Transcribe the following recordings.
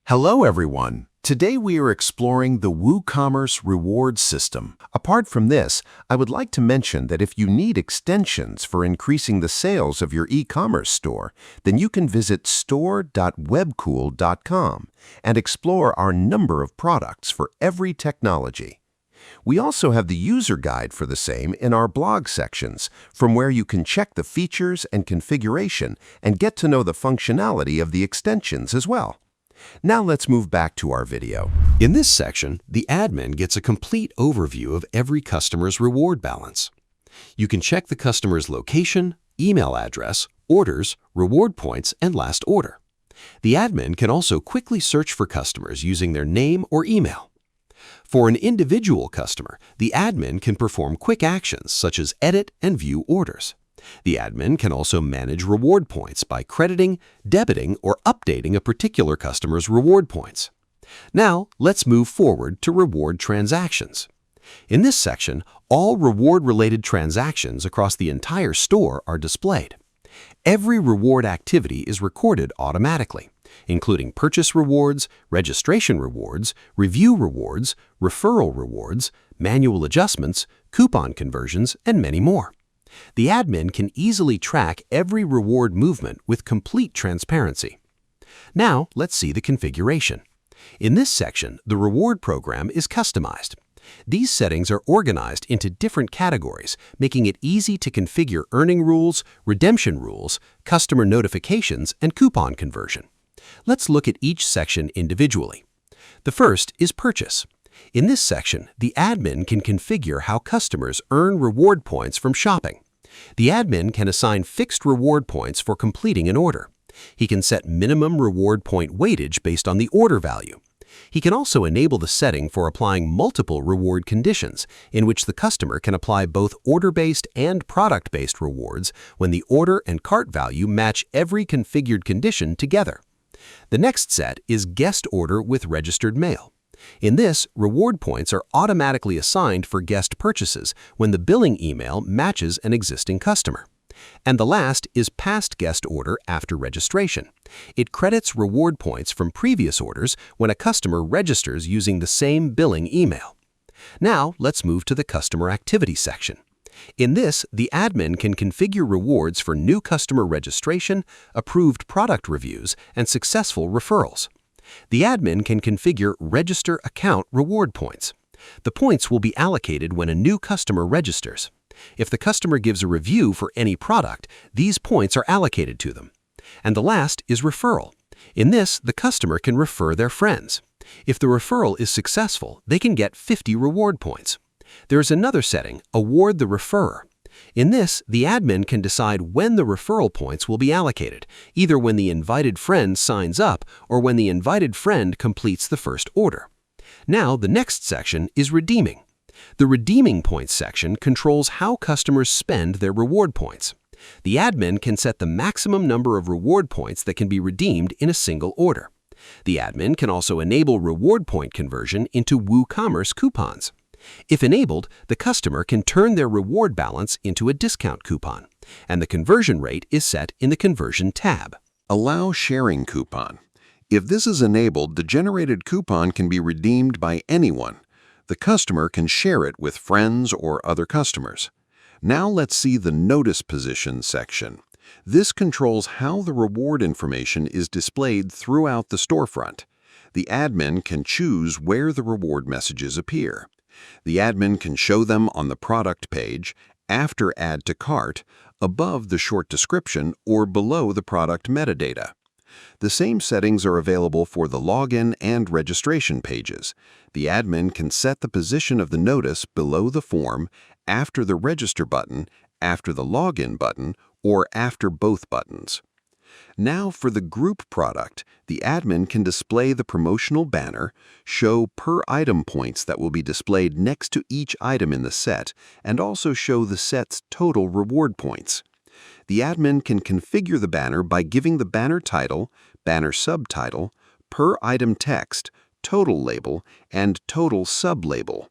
Hello everyone! Today we are exploring the WooCommerce Reward System. Apart from this, I would like to mention that if you need extensions for increasing the sales of your e-commerce store, then you can visit store.webkul.com and explore our number of products for every technology. We also have the user guide for the same in our blog sections, from where you can check the features and configuration and get to know the functionality of the extensions as well. Now let's move back to our video. In this section, the admin gets a complete overview of every customer's reward balance. You can check the customer's location, email address, orders, reward points, and last order. The admin can also quickly search for customers using their name or email. For an individual customer, the admin can perform quick actions such as edit and view orders. The admin can also manage reward points by crediting, debiting, or updating a particular customer's reward points. Now, let's move forward to reward transactions. In this section, all reward-related transactions across the entire store are displayed. Every reward activity is recorded automatically, including purchase rewards, registration rewards, review rewards, referral rewards, manual adjustments, coupon conversions, and many more. The admin can easily track every reward movement with complete transparency. Now, let's see the configuration. In this section, the reward program is customized. These settings are organized into different categories, making it easy to configure earning rules, redemption rules, customer notifications, and coupon conversion. Let's look at each section individually. The first is purchase. In this section, the admin can configure how customers earn reward points from shopping. The admin can assign fixed reward points for completing an order. He can set minimum reward point weightage based on the order value. He can also enable the setting for applying multiple reward conditions, in which the customer can apply both order-based and product-based rewards when the order and cart value match every configured condition together. The next set is guest order with registered mail. In this, reward points are automatically assigned for guest purchases when the billing email matches an existing customer. And the last is past guest order after registration. It credits reward points from previous orders when a customer registers using the same billing email. Now, let's move to the customer activity section. In this, the admin can configure rewards for new customer registration, approved product reviews, and successful referrals. The admin can configure register account reward points. The points will be allocated when a new customer registers. If the customer gives a review for any product, these points are allocated to them. And the last is referral. In this, the customer can refer their friends. If the referral is successful, they can get 50 reward points. There is another setting, award the referrer. In this, the admin can decide when the referral points will be allocated, either when the invited friend signs up or when the invited friend completes the first order. Now, the next section is redeeming. The redeeming points section controls how customers spend their reward points. The admin can set the maximum number of reward points that can be redeemed in a single order. The admin can also enable reward point conversion into WooCommerce coupons. If enabled, the customer can turn their reward balance into a discount coupon, and the conversion rate is set in the Conversion tab. Allow sharing coupon. If this is enabled, the generated coupon can be redeemed by anyone. The customer can share it with friends or other customers. Now let's see the Notice Position section. This controls how the reward information is displayed throughout the storefront. The admin can choose where the reward messages appear. The admin can show them on the product page, after Add to Cart, above the short description, or below the product metadata. The same settings are available for the login and registration pages. The admin can set the position of the notice below the form, after the Register button, after the Login button, or after both buttons. Now for the group product, the admin can display the promotional banner, show per item points that will be displayed next to each item in the set, and also show the set's total reward points. The admin can configure the banner by giving the banner title, banner subtitle, per item text, total label, and total sub-label.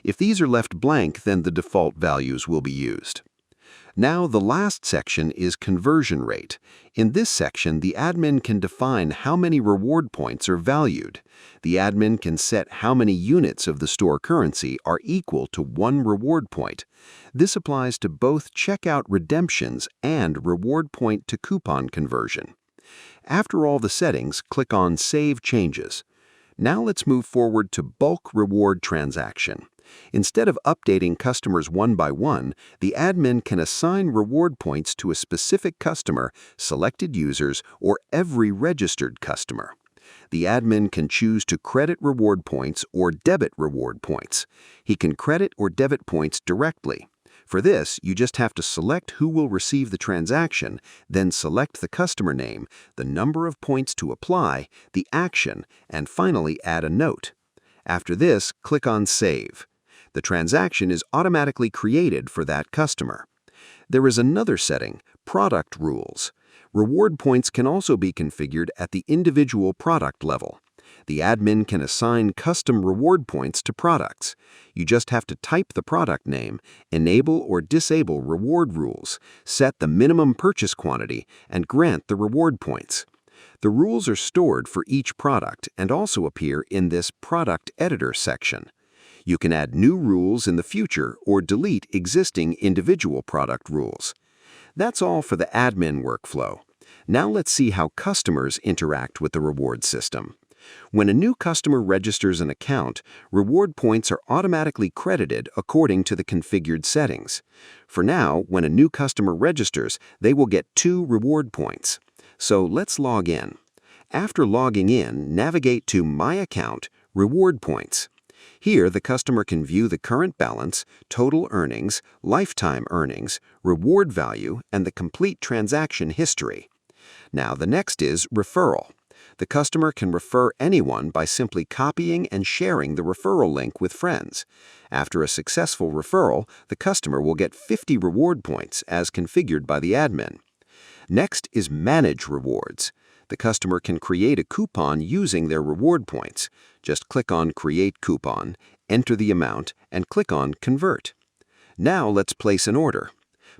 If these are left blank, then the default values will be used. Now, the last section is conversion rate. In this section, the admin can define how many reward points are valued. The admin can set how many units of the store currency are equal to 1 reward point. This applies to both checkout redemptions and reward point to coupon conversion. After all the settings, click on Save Changes. Now let's move forward to bulk reward transaction. Instead of updating customers one by one, the admin can assign reward points to a specific customer, selected users, or every registered customer. The admin can choose to credit reward points or debit reward points. He can credit or debit points directly. For this, you just have to select who will receive the transaction, then select the customer name, the number of points to apply, the action, and finally add a note. After this, click on Save. The transaction is automatically created for that customer. There is another setting, Product Rules. Reward points can also be configured at the individual product level. The admin can assign custom reward points to products. You just have to type the product name, enable or disable reward rules, set the minimum purchase quantity, and grant the reward points. The rules are stored for each product and also appear in this Product Editor section. You can add new rules in the future or delete existing individual product rules. That's all for the admin workflow. Now let's see how customers interact with the reward system. When a new customer registers an account, reward points are automatically credited according to the configured settings. For now, when a new customer registers, they will get 2 reward points. So let's log in. After logging in, navigate to My Account, Reward Points. Here, the customer can view the current balance, total earnings, lifetime earnings, reward value, and the complete transaction history. Now, the next is Referral. The customer can refer anyone by simply copying and sharing the referral link with friends. After a successful referral, the customer will get 50 reward points as configured by the admin. Next is Manage Rewards. The customer can create a coupon using their reward points. Just click on Create Coupon, enter the amount, and click on Convert. Now let's place an order.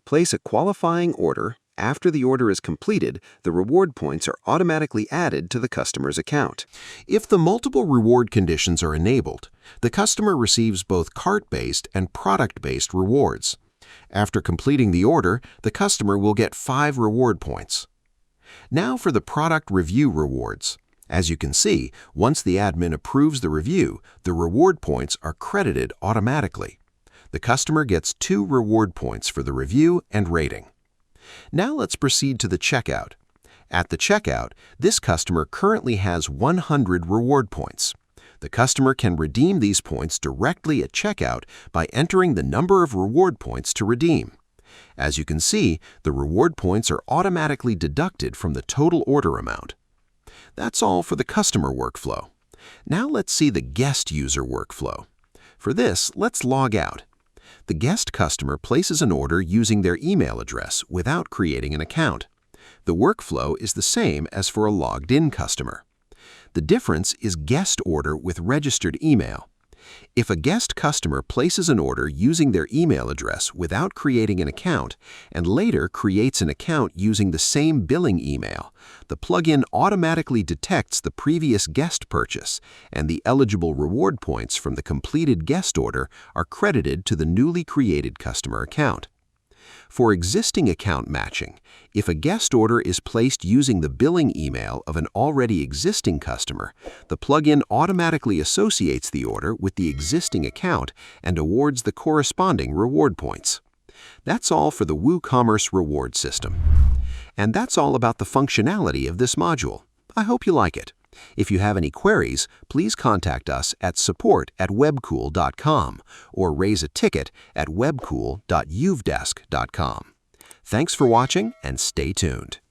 Place a qualifying order. After the order is completed, the reward points are automatically added to the customer's account. If the multiple reward conditions are enabled, the customer receives both cart-based and product-based rewards. After completing the order, the customer will get 5 reward points. Now for the product review rewards. As you can see, once the admin approves the review, the reward points are credited automatically. The customer gets 2 reward points for the review and rating. Now let's proceed to the checkout. At the checkout, this customer currently has 100 reward points. The customer can redeem these points directly at checkout by entering the number of reward points to redeem. As you can see, the reward points are automatically deducted from the total order amount. That's all for the customer workflow. Now let's see the guest user workflow. For this, let's log out. The guest customer places an order using their email address without creating an account. The workflow is the same as for a logged-in customer. The difference is guest order with registered email. If a guest customer places an order using their email address without creating an account and later creates an account using the same billing email, the plugin automatically detects the previous guest purchase, and the eligible reward points from the completed guest order are credited to the newly created customer account. For existing account matching, if a guest order is placed using the billing email of an already existing customer, the plugin automatically associates the order with the existing account and awards the corresponding reward points. That's all for the WooCommerce Reward System. And that's all about the functionality of this module. I hope you like it. If you have any queries, please contact us at support@webkul.com or raise a ticket at webkul.uvedesk.com. Thanks for watching and stay tuned.